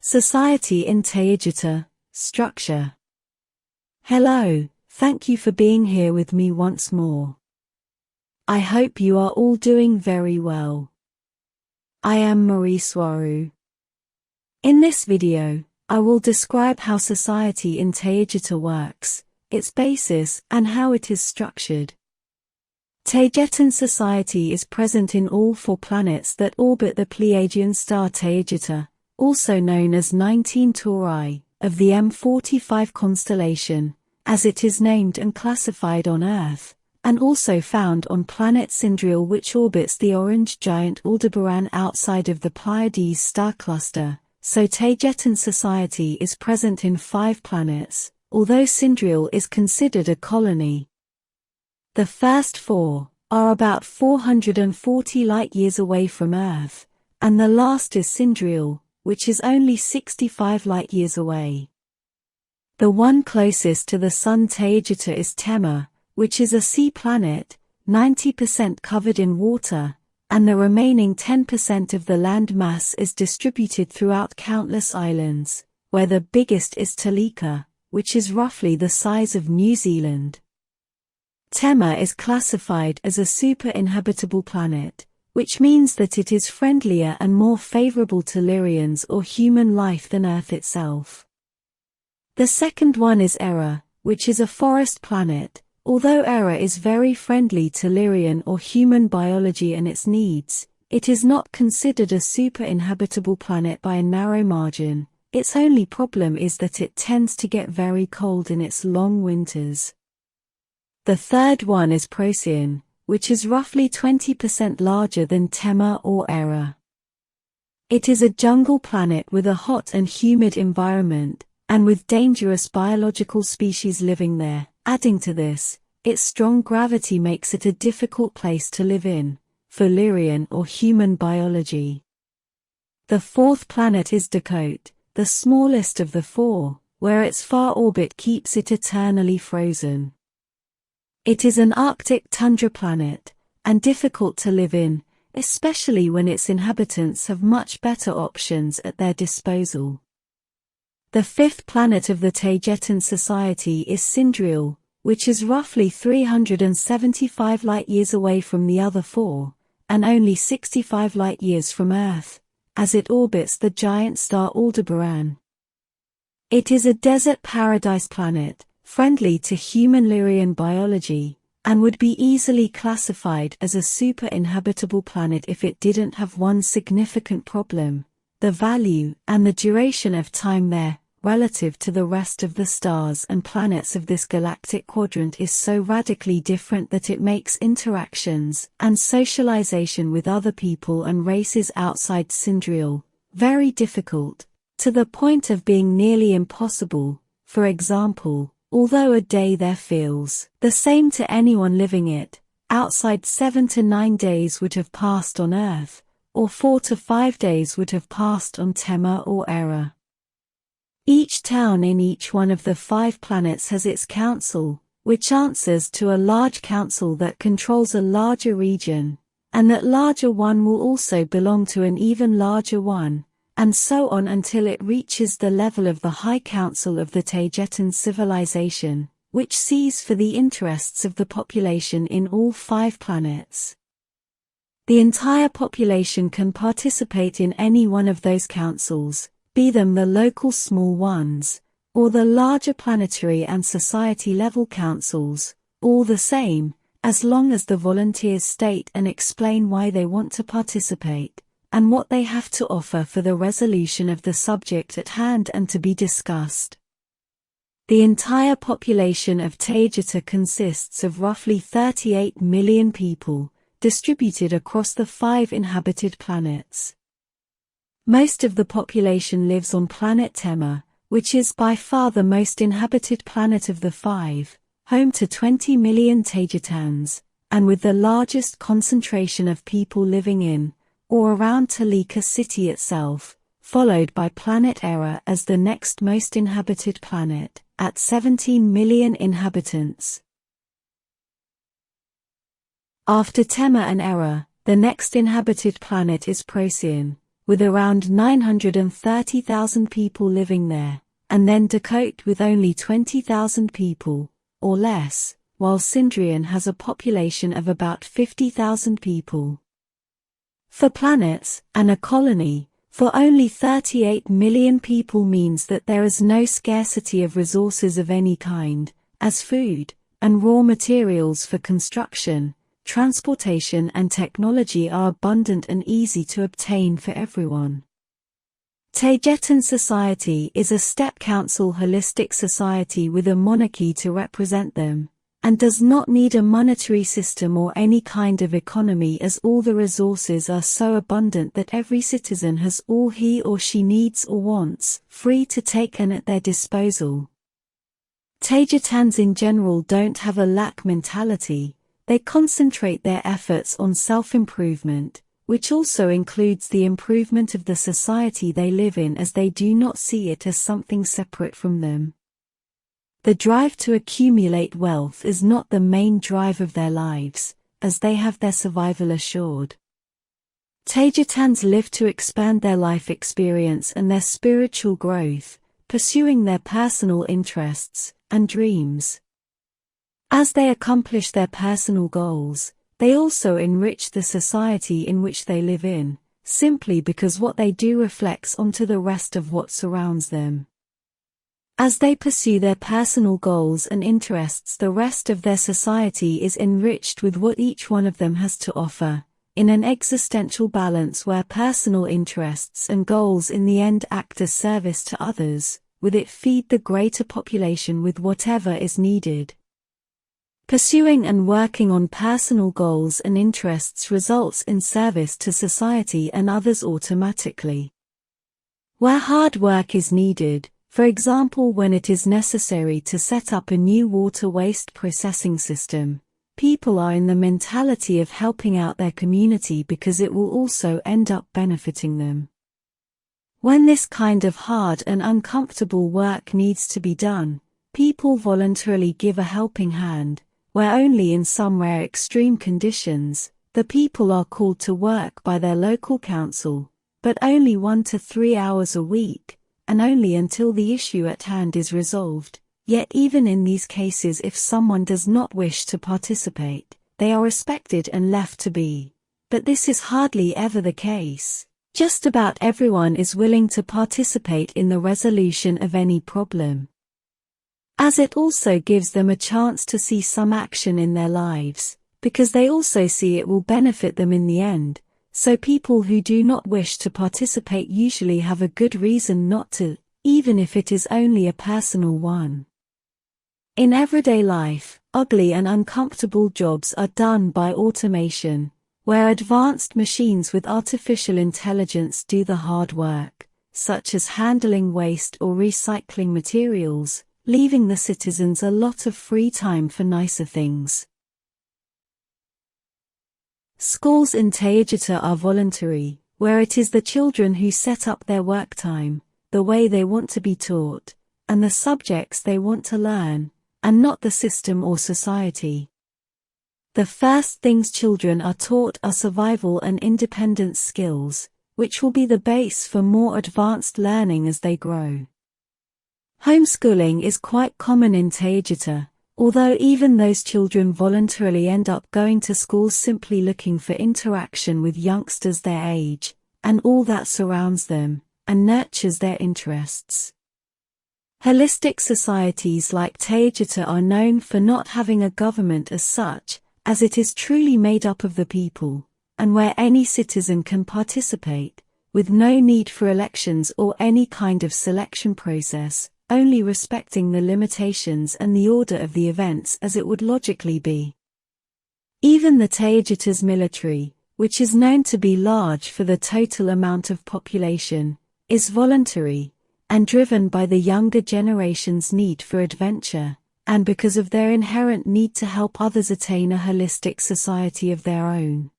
Society in Taygeta, Structure. Hello, thank you for being here with me once more. I hope you are all doing very well. I am Mari Swaruu. In this video, I will describe how society in Taygeta works, its basis, and how it is structured. Taygetan society is present in all 4 planets that orbit the Pleiadian star Taygeta, also known as 19 Tauri, of the M45 constellation, as it is named and classified on Earth, and also found on planet Sindriel, which orbits the orange giant Aldebaran outside of the Pleiades star cluster. So Taygetan society is present in 5 planets, although Sindriel is considered a colony. The first 4 are about 440 light-years away from Earth, and the last is Sindriel, which is only 65 light-years away. The one closest to the Sun Taygeta is Tema, which is a sea planet, 90% covered in water, and the remaining 10% of the land mass is distributed throughout countless islands, where the biggest is Taygetan, which is roughly the size of New Zealand. Tema is classified as a super-inhabitable planet, which means that it is friendlier and more favorable to Lyrians or human life than Earth itself. The second one is Era, which is a forest planet. Although Era is very friendly to Lyrian or human biology and its needs, it is not considered a super-inhabitable planet by a narrow margin. Its only problem is that it tends to get very cold in its long winters. The third one is Procyon, which is roughly 20% larger than Tema or Era. It is a jungle planet with a hot and humid environment, and with dangerous biological species living there. Adding to this, its strong gravity makes it a difficult place to live in, for Lyrian or human biology. The fourth planet is Taygeta, the smallest of the 4, where its far orbit keeps it eternally frozen. It is an Arctic tundra planet, and difficult to live in, especially when its inhabitants have much better options at their disposal. The fifth planet of the Taygetan society is Sindriel, which is roughly 375 light-years away from the other 4, and only 65 light-years from Earth, as it orbits the giant star Aldebaran. It is a desert paradise planet, friendly to human Lyrian biology, and would be easily classified as a super-inhabitable planet if it didn't have one significant problem: the value and the duration of time there, relative to the rest of the stars and planets of this galactic quadrant, is so radically different that it makes interactions and socialization with other people and races outside Sindriel very difficult, to the point of being nearly impossible. For example, although a day there feels the same to anyone living it, outside 7 to 9 days would have passed on Earth, or 4 to 5 days would have passed on Tema or Era. Each town in each one of the 5 planets has its council, which answers to a large council that controls a larger region, and that larger one will also belong to an even larger one, and so on until it reaches the level of the High Council of the Taygetan civilization, which sees for the interests of the population in all 5 planets. The entire population can participate in any one of those councils, be them the local small ones, or the larger planetary and society-level councils, all the same, as long as the volunteers state and explain why they want to participate, and what they have to offer for the resolution of the subject at hand and to be discussed. The entire population of Taygeta consists of roughly 38 million people, distributed across the 5 inhabited planets. Most of the population lives on planet Tema, which is by far the most inhabited planet of the 5, home to 20 million Taygetans, and with the largest concentration of people living in or around Taygetan city itself, followed by planet Era as the next most inhabited planet, at 17 million inhabitants. After Tema and Era, the next inhabited planet is Procyon, with around 930,000 people living there, and then Taygeta with only 20,000 people, or less, while Sindrian has a population of about 50,000 people. For planets, and a colony, for only 38 million people means that there is no scarcity of resources of any kind, as food, and raw materials for construction, transportation and technology are abundant and easy to obtain for everyone. Taygetan society is a step council holistic society with a monarchy to represent them, and does not need a monetary system or any kind of economy, as all the resources are so abundant that every citizen has all he or she needs or wants, free to take and at their disposal. Taygetans in general don't have a lack mentality, they concentrate their efforts on self-improvement, which also includes the improvement of the society they live in, as they do not see it as something separate from them. The drive to accumulate wealth is not the main drive of their lives, as they have their survival assured. Taygetans live to expand their life experience and their spiritual growth, pursuing their personal interests and dreams. As they accomplish their personal goals, they also enrich the society in which they live in, simply because what they do reflects onto the rest of what surrounds them. As they pursue their personal goals and interests, the rest of their society is enriched with what each one of them has to offer, in an existential balance where personal interests and goals in the end act as service to others, with it feed the greater population with whatever is needed. Pursuing and working on personal goals and interests results in service to society and others automatically. Where hard work is needed, for example when it is necessary to set up a new water waste processing system, people are in the mentality of helping out their community because it will also end up benefiting them. When this kind of hard and uncomfortable work needs to be done, people voluntarily give a helping hand, where only in some rare extreme conditions, the people are called to work by their local council, but only 1 to 3 hours a week, and only until the issue at hand is resolved. Yet even in these cases, if someone does not wish to participate, they are respected and left to be. But this is hardly ever the case. Just about everyone is willing to participate in the resolution of any problem, as it also gives them a chance to see some action in their lives, because they also see it will benefit them in the end. So people who do not wish to participate usually have a good reason not to, even if it is only a personal one. In everyday life, ugly and uncomfortable jobs are done by automation, where advanced machines with artificial intelligence do the hard work, such as handling waste or recycling materials, leaving the citizens a lot of free time for nicer things. Schools in Taygeta are voluntary, where it is the children who set up their work time, the way they want to be taught, and the subjects they want to learn, and not the system or society. The first things children are taught are survival and independence skills, which will be the base for more advanced learning as they grow. Homeschooling is quite common in Taygeta, although even those children voluntarily end up going to schools simply looking for interaction with youngsters their age, and all that surrounds them, and nurtures their interests. Holistic societies like Taygeta are known for not having a government as such, as it is truly made up of the people, and where any citizen can participate, with no need for elections or any kind of selection process, only respecting the limitations and the order of the events as it would logically be. Even the Taygeta's military, which is known to be large for the total amount of population, is voluntary, and driven by the younger generation's need for adventure, and because of their inherent need to help others attain a holistic society of their own.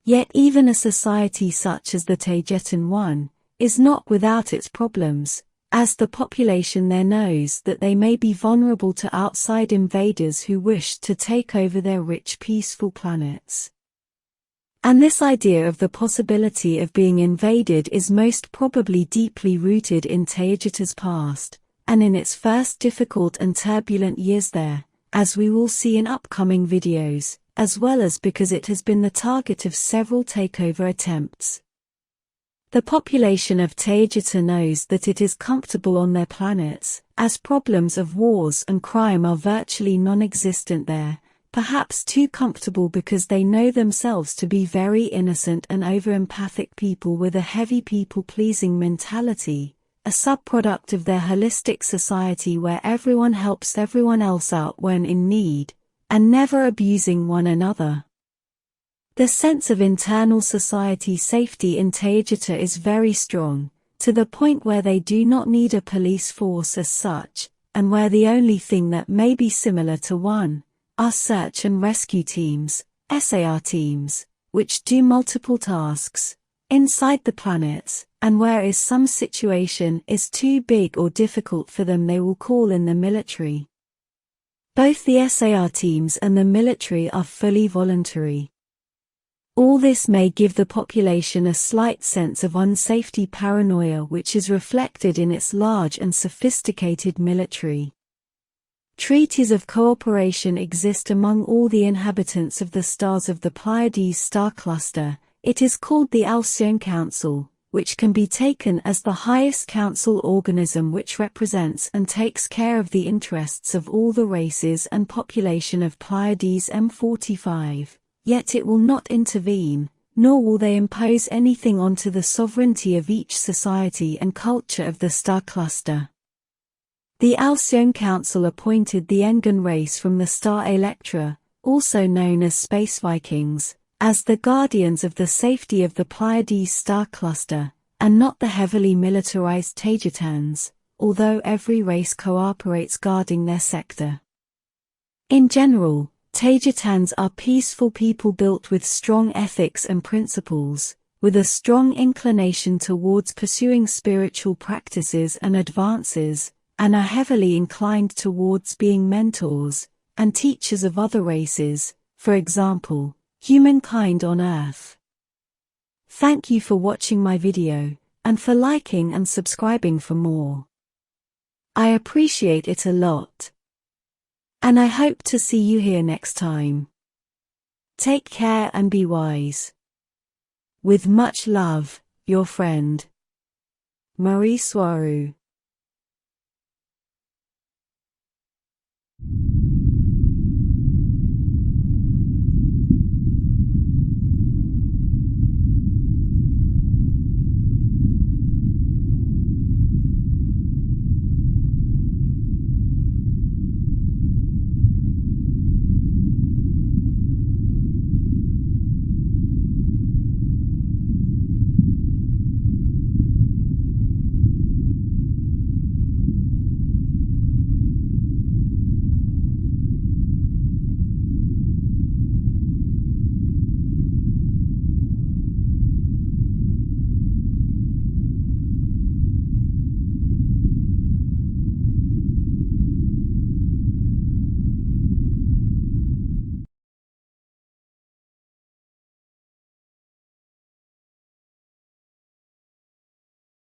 Yet even a society such as the Taygetan one, is not without its problems, as the population there knows that they may be vulnerable to outside invaders who wish to take over their rich peaceful planets. And this idea of the possibility of being invaded is most probably deeply rooted in Taygeta's past, and in its first difficult and turbulent years there, as we will see in upcoming videos, as well as because it has been the target of several takeover attempts. The population of Taygeta knows that it is comfortable on their planets, as problems of wars and crime are virtually non-existent there, perhaps too comfortable because they know themselves to be very innocent and over-empathic people with a heavy people-pleasing mentality, a subproduct of their holistic society where everyone helps everyone else out when in need, and never abusing one another. The sense of internal society safety in Taygeta is very strong, to the point where they do not need a police force as such, and where the only thing that may be similar to one are search and rescue teams, SAR teams, which do multiple tasks inside the planets, and where some situation is too big or difficult for them they will call in the military. Both the SAR teams and the military are fully voluntary. All this may give the population a slight sense of unsafety paranoia which is reflected in its large and sophisticated military. Treaties of cooperation exist among all the inhabitants of the stars of the Pleiades star cluster. It is called the Alcyon Council, which can be taken as the highest council organism which represents and takes care of the interests of all the races and population of Pleiades M45, yet it will not intervene, nor will they impose anything onto the sovereignty of each society and culture of the star cluster. The Alcyon Council appointed the Engun race from the star Electra, also known as Space Vikings, as the guardians of the safety of the Pleiades star cluster, and not the heavily militarized Taygetans, although every race cooperates guarding their sector. In general, Taygetans are peaceful people built with strong ethics and principles, with a strong inclination towards pursuing spiritual practices and advances, and are heavily inclined towards being mentors and teachers of other races, for example, humankind on Earth. Thank you for watching my video, and for liking and subscribing for more. I appreciate it a lot. And I hope to see you here next time. Take care and be wise. With much love, your friend, Mari Swaruu.